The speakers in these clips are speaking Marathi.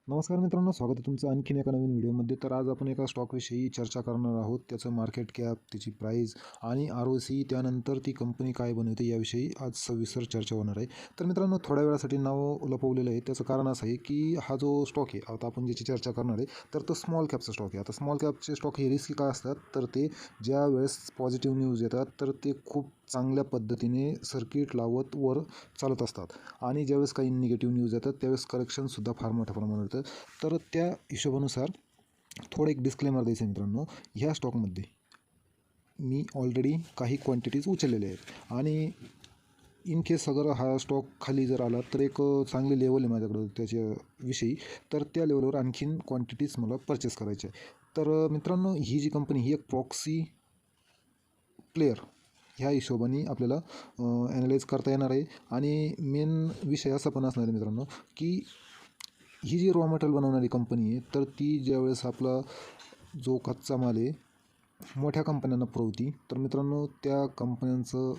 नमस्कार मित्रांनो, स्वागत आहे तुमचं आणखीन एका नवीन व्हिडिओमध्ये. तर आज आपण एका स्टॉकविषयी चर्चा करणार आहोत. त्याचं मार्केट कॅप, त्याची प्राईस आणि ROC, त्यानंतर ती कंपनी काय बनवते याविषयी आज सविस्तर चर्चा होणार आहे. तर मित्रांनो, थोड्या वेळासाठी नाव लपवलेलं आहे. त्याचं कारण असं आहे की हा जो स्टॉक आहे, आता आपण ज्याची चर्चा करणार आहे, तर तो स्मॉल कॅपचा स्टॉक आहे. आता स्मॉल कॅपचे स्टॉक हे रिस्की का असतात, तर ते ज्या वेळेस पॉझिटिव्ह न्यूज येतात तर ते खूप चांगल्या पद्धतीने सर्किट लावत वर चालत असतात आणि ज्यावेळेस काही निगेटिव्ह न्यूज येतात त्यावेळेस करेक्शनसुद्धा फार मोठ्या प्रमाणात येतं. तर त्या हिशोबानुसार थोडं एक डिस्क्लेमर द्यायचं आहे मित्रांनो. ह्या स्टॉकमध्ये मी ऑलरेडी काही क्वांटिटीज उचललेल्या आहेत आणि इन केस अगर हा स्टॉक खाली जर आला तर एक चांगली लेवल आहे माझ्याकडं त्याच्याविषयी, तर त्या लेवलवर आणखीन क्वांटिटीज मला परचेस करायच्या आहे. तर मित्रांनो, ही जी कंपनी ही एक प्रॉक्सी प्लेयर ह्या हिशोबाने आपल्याला ॲनालाइज करता येणार आहे. आणि मेन विषय असा पण असणार आहे मित्रांनो, की ही जी रॉ मटेरियल बनवणारी कंपनी आहे, तर ती ज्यावेळेस आपला जो कच्चा माल आहे मोठ्या कंपन्यांना पुरवती, तर मित्रांनो त्या कंपन्यांचं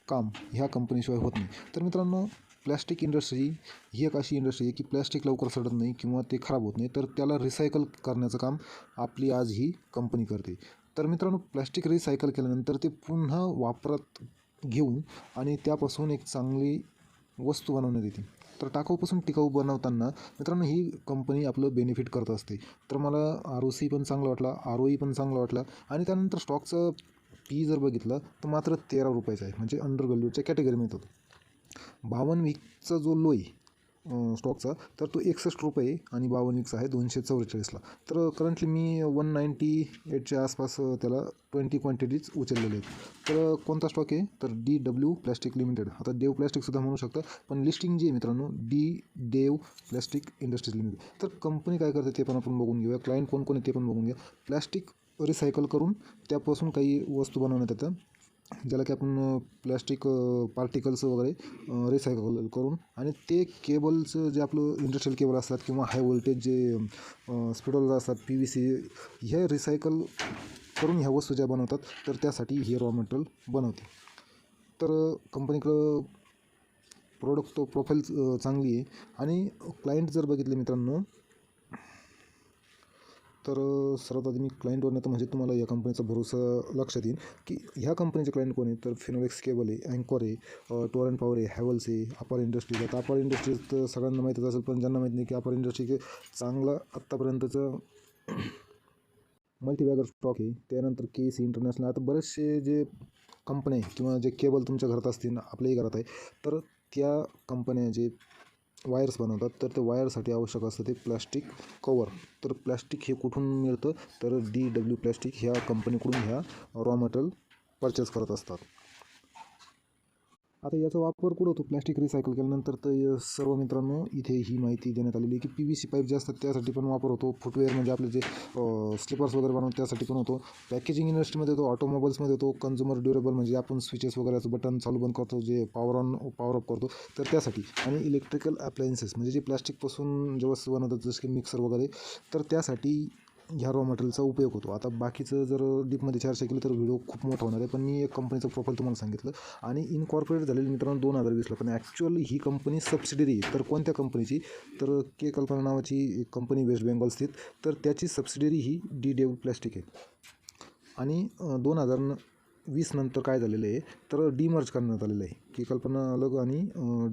काम ह्या कंपनीशिवाय होत नाही. तर मित्रांनो, प्लॅस्टिक इंडस्ट्री ही एक अशी इंडस्ट्री आहे की प्लॅस्टिक लवकर सडत नाही किंवा ते खराब होत नाही, तर त्याला रिसायकल करण्याचं काम आपली आज ही कंपनी करते. तर मित्रांनो, प्लॅस्टिक रिसायकल केल्यानंतर ते पुन्हा वापरात घेऊन आणि त्यापासून एक चांगली वस्तू बनवण्यात येते. तर टाकाऊपासून टिकाऊ बनवताना मित्रांनो ही कंपनी आपलं बेनिफिट करत असते. तर मला ROC पण चांगला वाटला, ROE पण चांगला वाटला आणि त्यानंतर स्टॉकचं पी जर बघितलं तर मात्र ₹13 आहे, म्हणजे अंडर व्हॅल्यूच्या कॅटेगरीमध्ये येतो. 52 वीकचा जो लो आहे स्टॉकचा, तर तो ₹61 आणि 52 वीकचा आहे 244ला. तर करंटली मी 198च्या आसपास त्याला 20 क्वांटिटीज उचललेले आहेत. तर कोणता स्टॉक आहे, तर DW प्लॅस्टिक लिमिटेड. आता देव प्लॅस्टिकसुद्धा म्हणू शकता, पण लिस्टिंग जी आहे मित्रांनो, देव प्लॅस्टिक इंडस्ट्रीज लिमिटेड. तर कंपनी काय करते ते पण आपण बघून घेऊया. क्लायंट कोण कोण आहे ते पण बघून घ्या. प्लॅस्टिक रिसायकल करून त्यापासून काही वस्तू बनवण्यात येतं, ज्याला की आपण प्लॅस्टिक पार्टिकल्स वगैरे रिसायकल करून आणि ते केबलचं जे आपलं इंडस्ट्रियल केबल असतात किंवा हाय व्होल्टेज जे स्पिडोल्स असतात PVC, हे रिसायकल करून ह्या वस्तू ज्या बनवतात, तर त्यासाठी हे रॉ मटेरियल बनवते. तर कंपनीकडं प्रोडक्ट प्रोफाईल चांगली आहे. आणि क्लायंट जर बघितले मित्रांनो, तर सर्वात आधी मी क्लायंटवर नेतो, म्हणजे तुम्हाला या कंपनीचा भरोसा लक्षात येईल की ह्या कंपनीचे क्लायंट कोण आहे. तर फिनोलेक्स केबल आहे, अँकर आहे, टोरंट पॉवर आहे, हॅवल्स आहे, अपार इंडस्ट्रीज. आता अपार इंडस्ट्रीज तर सगळ्यांना माहीतच असेल, पण ज्यांना माहीत नाही की अपार इंडस्ट्री चांगला आत्तापर्यंतचं मल्टीबॅगर स्टॉक आहे. त्यानंतर KC इंटरनॅशनल. आता बरेचसे जे कंपन्या आहे किंवा जे केबल तुमच्या घरात असतील, आपल्याही घरात आहे, तर त्या कंपन्या जे वायर्स बनवतात, तर ते वायरसाठी आवश्यक असतं ते प्लॅस्टिक कवर. तर प्लॅस्टिक हे कुठून मिळतं, तर DW प्लॅस्टिक ह्या कंपनीकडून ह्या रॉ मटेरियल परचेस करत असतात. आता याचा वापर कुठं होतो, प्लॅस्टिक रिसायकल केल्यानंतर. तर सर्व मित्रांनो, इथे ही माहिती देण्यात आलेली आहे की PVC पाईप जे असतात त्यासाठी पण वापर होतो. फुटवेअर म्हणजे आपले जे स्लिपर्स वगैरे बनवतो त्यासाठी पण होतो. पॅकेजिंग इंडस्ट्रीमध्ये होतो, ऑटोमोबाईल्समध्ये होतो. कन्झ्युमर ड्युरेबल म्हणजे आपण स्विचेस वगैरेचं बटन चालू बंद करतो, जे पॉवर ऑफ करतो, तर त्यासाठी. आणि इलेक्ट्रिकल अप्लायन्सेस म्हणजे जे प्लॅस्टिकपासून जे वस्तू बनवतात जसं की मिक्सर वगैरे, तर त्यासाठी ह्या रॉ मटेरियलचा उपयोग होतो. आता बाकीचं जर डीपमध्ये चर्चा केली तर व्हिडिओ खूप मोठा होणार आहे, पण मी एक कंपनीचं प्रोफाईल तुम्हाला सांगितलं. आणि इनकॉर्पोरेट झालेली मित्रांनो 2020ला, पण ॲक्च्युअली ही कंपनी सबसिडरी आहे. तर कोणत्या कंपनीची, तर कल्पना नावाची एक कंपनी वेस्ट बेंगॉल स्थित, तर त्याची सबसिडरी ही DW प्लॅस्टिक आहे. आणि 2020 नंतर काय झालेलं आहे, तर डीमर्ज करण्यात आलेलं आहे की कल्पना अलग आणि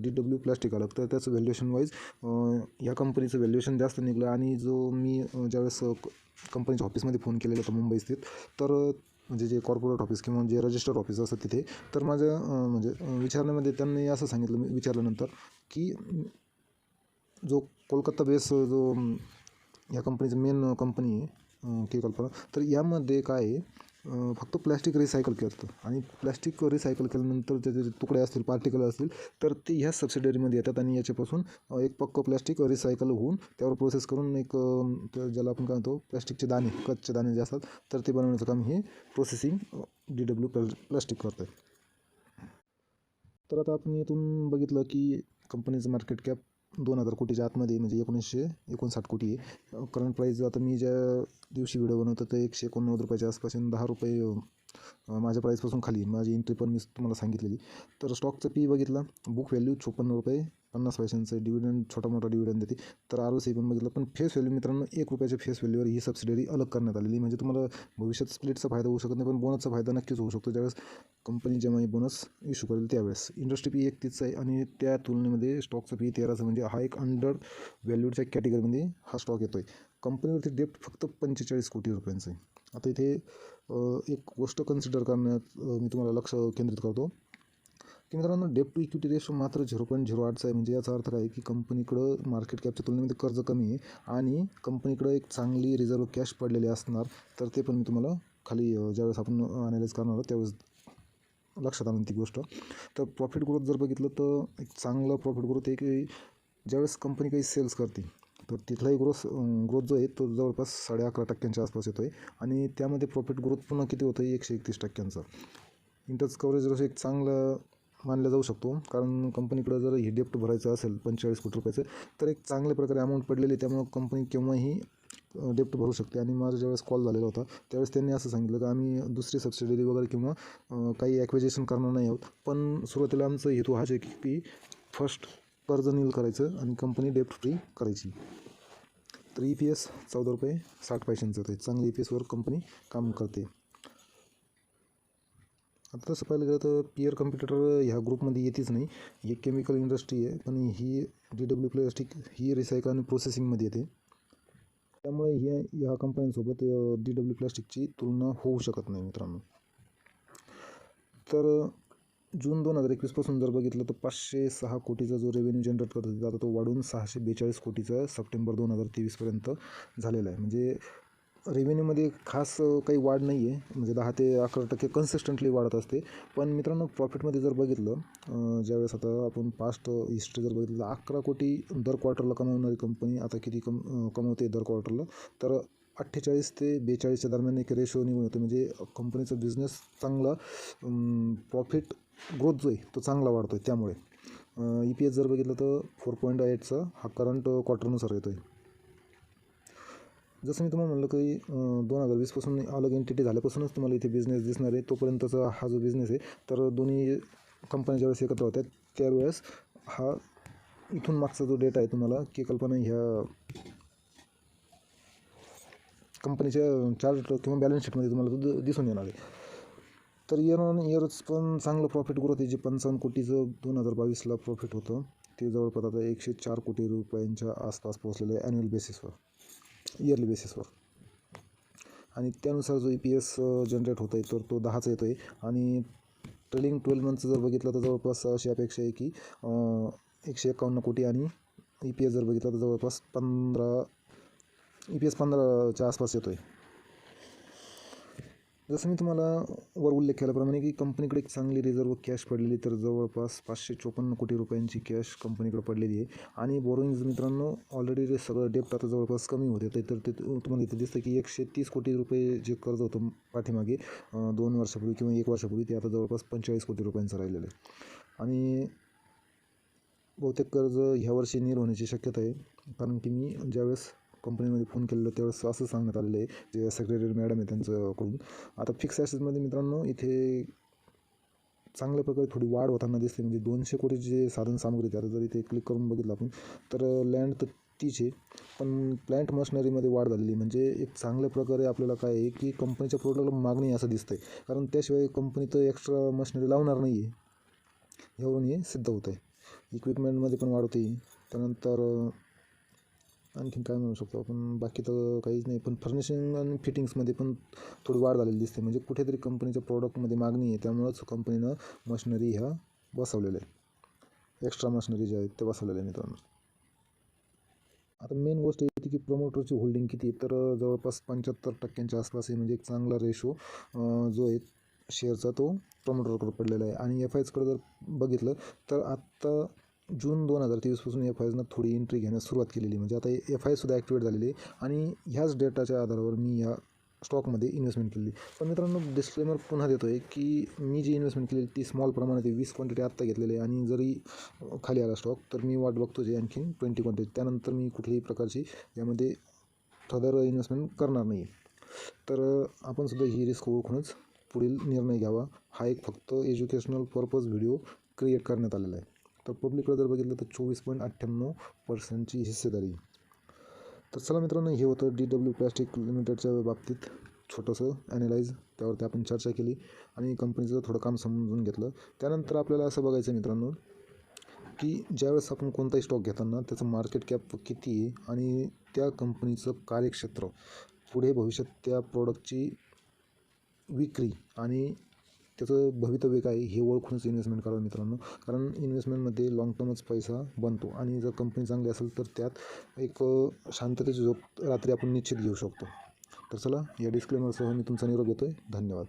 DW प्लॅस्टिक अलग. तर त्याचं व्हॅल्युएशन वाईज ह्या कंपनीचं व्हॅल्युएशन जास्त निघलं. आणि जो मी ज्यावेळेस कंपनीच्या ऑफिसमध्ये फोन केलेला होता मुंबई स्थित, तर म्हणजे जे कॉर्पोरेट ऑफिस किंवा जे रजिस्टर्ड ऑफिस असतं तिथे, तर माझ्या म्हणजे विचारण्यामध्ये त्यांनी असं सांगितलं, मी विचारल्यानंतर, की जो कोलकाता बेस जो ह्या कंपनीचं मेन कंपनी आहे की कल्पना, तर यामध्ये काय आहे, फक्त प्लॅस्टिक रिसायकल करतं. आणि प्लॅस्टिक रिसायकल केल्यानंतर त्याचे जे तुकडे असतील, पार्टिकल असतील, तर ते ह्या सबसिडरीमध्ये येतात आणि याच्यापासून एक पक्कं प्लॅस्टिक रिसायकल होऊन त्यावर प्रोसेस करून एक ज्याला आपण काय म्हणतो प्लॅस्टिकचे दाणे, कच्चे दाणे जे असतात, तर ते बनवण्याचं काम हे प्रोसेसिंग DW प्लॅस्टिक करतं आहे. तर आता आपण इथून बघितलं की कंपनीचं मार्केट कॅप 2000 कोटीच्या आतमध्ये, म्हणजे 1959 कोटी आहे. करंट प्राईस आता मी ज्या दिवशी व्हिडिओ बनवतो तर ₹189 आसपास, आणि ₹10 माझ्या प्राईसपासून खाली माझी एंट्री पण मी तुम्हाला सांगितलेली. तर स्टॉकचं पी बघितला, बुक व्हॅल्यू ₹56, 50 पैशांचा डिव्हिडंड, छोटा मोठा डिव्हिडंड देते. तर ROC पण बघितलं, पण फेस व्हॅल्यू मित्रांनो ₹1 फेस व्हॅल्यूवर ही सबसिडियरी अलग करण्यात आलेली. म्हणजे तुम्हाला भविष्यात स्प्लिटचा फायदा होऊ शकत नाही, पण बोनसचा फायदा नक्कीच होऊ शकतो ज्यावेळेस कंपनी जेव्हा बोनस इश्यू करेल त्यावेळेस. इंडस्ट्री फी 31 आहे आणि त्या तुलनेमध्ये स्टॉकचा फी 13 म्हणजे हा एक अंडर व्हॅल्यूडच्या कॅटेगरीमध्ये हा स्टॉक येतो आहे. कंपनीवरती डेप्ट फक्त 45 कोटी रुपयांचं आहे. आता इथे एक गोष्ट कन्सिडर करण्यात मी तुम्हाला लक्ष केंद्रित करतो की मित्रांनो, डेप्ट टू इक्विटी रेशो मात्र 0.08चा आहे. म्हणजे याचा अर्थ काय की कंपनीकडं मार्केट कॅपच्या तुलनेमध्ये कर्ज कमी आहे आणि कंपनीकडं एक चांगली रिझर्व्ह कॅश पडलेली असणार. तर ते पण मी तुम्हाला खाली ज्यावेळेस आपण ॲनालाइज करणार आहोत त्यावेळेस लक्षात आणून ती गोष्ट. तर प्रॉफिट ग्रोथ जर बघितलं तर एक चांगला प्रॉफिट ग्रोथ आहे की ज्यावेळेस कंपनी काही सेल्स करते तर तिथलाही ग्रोथ जो आहे तो जवळपास 11.5% आसपास येतो आहे आणि त्यामध्ये प्रॉफिट ग्रोथ पुन्हा किती होतं आहे 131%. इंटरेस्ट कव्हरेज रेशो एक चांगलं मानला जाऊ शकतो, कारण कंपनीकडं जर ही डेप्ट भरायचं असेल 45 कोटी रुपयाचं तर एक चांगल्या प्रकारे अमाऊंट पडलेली, त्यामुळं कंपनी केव्हाही डेप्ट भरू शकते. आणि माझा ज्यावेळेस कॉल झालेला होता त्यावेळेस त्यांनी असं सांगितलं की आम्ही दुसरी सबसिडियरी वगैरे किंवा काही ॲक्विजिशन करणार नाही आहोत, पण सुरुवातीला आमचा हेतू हाच आहे की फर्स्ट कर्ज नील करायचं आणि कंपनी डेप्ट फ्री करायची. तर EPS ₹14.60 होते. चांगली EPSवर कंपनी काम करते. आता तसं पाहिलं गेलं तर पियर कॉम्पिटिटर ह्या ग्रुपमध्ये येतेच नाही. ही केमिकल इंडस्ट्री आहे, पण ही DW प्लास्टिक ही रिसायकल आणि प्रोसेसिंगमध्ये येते. त्यामुळे ह्या कंपन्यांसोबत DW प्लास्टिकची तुलना होऊ शकत नाही मित्रांनो. तर जून 2021 पासून जर बघितलं तर 506 कोटीचा जो रेव्हेन्यू जनरेट करत होता आता तो वाढून 642 कोटीचा सप्टेंबर 2023पर्यंत झालेला आहे. म्हणजे रेव्हेन्यूमध्ये खास काही वाढ नाही आहे, म्हणजे 10 ते 11% कन्सिस्टंटली वाढत असते. पण मित्रांनो, प्रॉफिटमध्ये जर बघितलं ज्यावेळेस आता आपण पास्ट हिस्ट्री जर बघितलं तर 11 कोटी दर क्वार्टरला कमावणारी कंपनी आता किती कमवते दर क्वार्टरला, तर 48 ते 42च्या दरम्यान एक रेशो निघून येतो. म्हणजे कंपनीचा बिझनेस चांगला, प्रॉफिट ग्रोथ जो आहे तो चांगला वाढतो आहे. त्यामुळे EPS जर बघितलं तर 4.8चा हा करंट क्वार्टरनुसार येतो आहे. जसं मी तुम्हाला म्हणलं की 2020 पासून अलग एंटिटी झाल्यापासूनच तुम्हाला इथे बिझनेस दिसणार आहे. तोपर्यंतचा हा जो बिझनेस आहे, तर दोन्ही कंपन्या ज्यावेळेस एकत्र होत्या त्यावेळेस हा इथून मागचा जो डेटा आहे तुम्हाला की कल्पना ह्या कंपनीच्या चार्ट किंवा बॅलन्स शीटमध्ये तुम्हाला तो दिसून येणार आहे. तर इयर ऑन इयरच पण चांगलं प्रॉफिट ग्रोथ आहे. जे 55 कोटीचं 2022ला प्रॉफिट होतं ते जवळपास आता 104 कोटी रुपयांच्या आसपास पोहोचलेलं आहे ॲन्युअल बेसिसवर, इयरली बेसिसवर. आणि त्यानुसार जो EPS जनरेट होत आहे तर तो 10चा येतो आहे. आणि ट्रेलिंग 12 मंथचं जर बघितलं तर जवळपास अशी अपेक्षा आहे की 151 कोटी आणि EPS जर बघितलं तर जवळपास 15च्या आसपास येतो आहे. जसं मी तुम्हाला वर उल्लेख केल्याप्रमाणे की कंपनीकडे एक चांगली रिझर्व्ह कॅश पडलेली, तर जवळपास 554 कोटी रुपयांची कॅश कंपनीकडे पडलेली आहे. आणि बोरोइंग्ज मित्रांनो ऑलरेडी सगळं डेप्ट आता जवळपास कमी होते, तर ते तुम्हाला इथे दिसतं की 130 कोटी रुपये जे कर्ज होतं पाठीमागे 2 वर्षापूर्वी किंवा 1 वर्षापूर्वी ते आता जवळपास 45 कोटी रुपयांचं राहिलेलं आहे. आणि बहुतेक कर्ज ह्या वर्षी नील होण्याची शक्यता आहे, कारण की मी ज्यावेळेस कंपनीमध्ये फोन केलेलं त्यावेळेस असं सांगण्यात आलेलं आहे जे सेक्रेटरी मॅडम आहे त्यांच्याकडून. आता फिक्स ॲसेटमध्ये मित्रांनो इथे चांगल्या प्रकारे थोडी वाढ होताना दिसते. म्हणजे 200 कोटी जे साधन सामुग्री आता जर इथे क्लिक करून बघितलं आपण तर लँड तर तीच आहे, पण प्लॅन्ट मशिनरीमध्ये वाढ झालेली. म्हणजे एक चांगल्या प्रकारे आपल्याला काय आहे की कंपनीच्या प्रोडक्टला मागणी आहे असं दिसतं आहे, कारण त्याशिवाय कंपनी तर एक्स्ट्रा मशिनरी लावणार नाही आहे, ह्यावरून हे सिद्ध होतं आहे. इक्विपमेंटमध्ये पण वाढ होते. त्यानंतर आणखीन काय म्हणू शकतो आपण, बाकी तर काहीच नाही, पण फर्निशिंग आणि फिटिंग्समध्ये पण थोडी वाढ झालेली दिसते. म्हणजे कुठेतरी कंपनीच्या प्रोडक्टमध्ये मागणी आहे, त्यामुळंच कंपनीनं मशिनरी ह्या बसवलेल्या आहे, एक्स्ट्रा मशिनरी ज्या आहेत त्या बसवलेल्या आहेत मित्रांनो. आता मेन गोष्ट येते की प्रमोटरची होल्डिंग किती आहे, तर जवळपास 75% आसपास आहे. म्हणजे एक चांगला रेशो जो आहे शेअरचा तो प्रमोटरकडे पडलेला आहे. आणि FIsकडे जर बघितलं तर आत्ता जून 2023 पासून FIsनं थोडी एंट्री घेण्यास सुरुवात केलेली. म्हणजे आता FIसुद्धा ॲक्टिवेट झालेली आहे आणि ह्याच डेटाच्या आधारावर मी ह्या स्टॉकमध्ये इन्व्हेस्टमेंट केलेली. पण मित्रांनो, डिस्क्लेमर पुन्हा देतो आहे की मी जी इन्व्हेस्टमेंट केलेली ती स्मॉल प्रमाणात आहे. 20 क्वांटिटी आत्ता घेतलेली आहे आणि जरी खाली आला स्टॉक तर मी वाट बघतो जे आणखीन 20 क्वांटिटी, त्यानंतर मी कुठल्याही प्रकारची यामध्ये फर्दर इन्व्हेस्टमेंट करणार नाही. तर आपण सुद्धा ही रिस्क ओळखूनच पुढील निर्णय घ्यावा. हा एक फक्त एज्युकेशनल पर्पज व्हिडिओ क्रिएट करण्यात आलेला आहे. तर पब्लिकला जर बघितलं तर 24.98% हिस्सेदारी. तर चला मित्रांनो, हे होतं DW प्लॅस्टिक लिमिटेडच्या बाबतीत छोटंसं ॲनालाइज. त्यावरती आपण चर्चा केली आणि कंपनीचं थोडं काम समजून घेतलं. त्यानंतर आपल्याला असं बघायचं मित्रांनो की ज्यावेळेस आपण कोणताही स्टॉक घेताना त्याचं मार्केट कॅप किती आहे आणि त्या कंपनीचं कार्यक्षेत्र, पुढे भविष्यात त्या प्रॉडक्टची विक्री आणि त्याचं भवितव्य काय हे ओळखूनच इन्व्हेस्टमेंट करावं मित्रांनो. कारण इन्व्हेस्टमेंटमध्ये लाँग टर्मच पैसा बनतो आणि जर कंपनी चांगली असेल तर त्यात एक शांततेची झोप रात्री आपण निश्चित घेऊ शकतो. तर चला, या डिस्क्लेमरसह मी तुमचा निरोप घेतो आहे. धन्यवाद.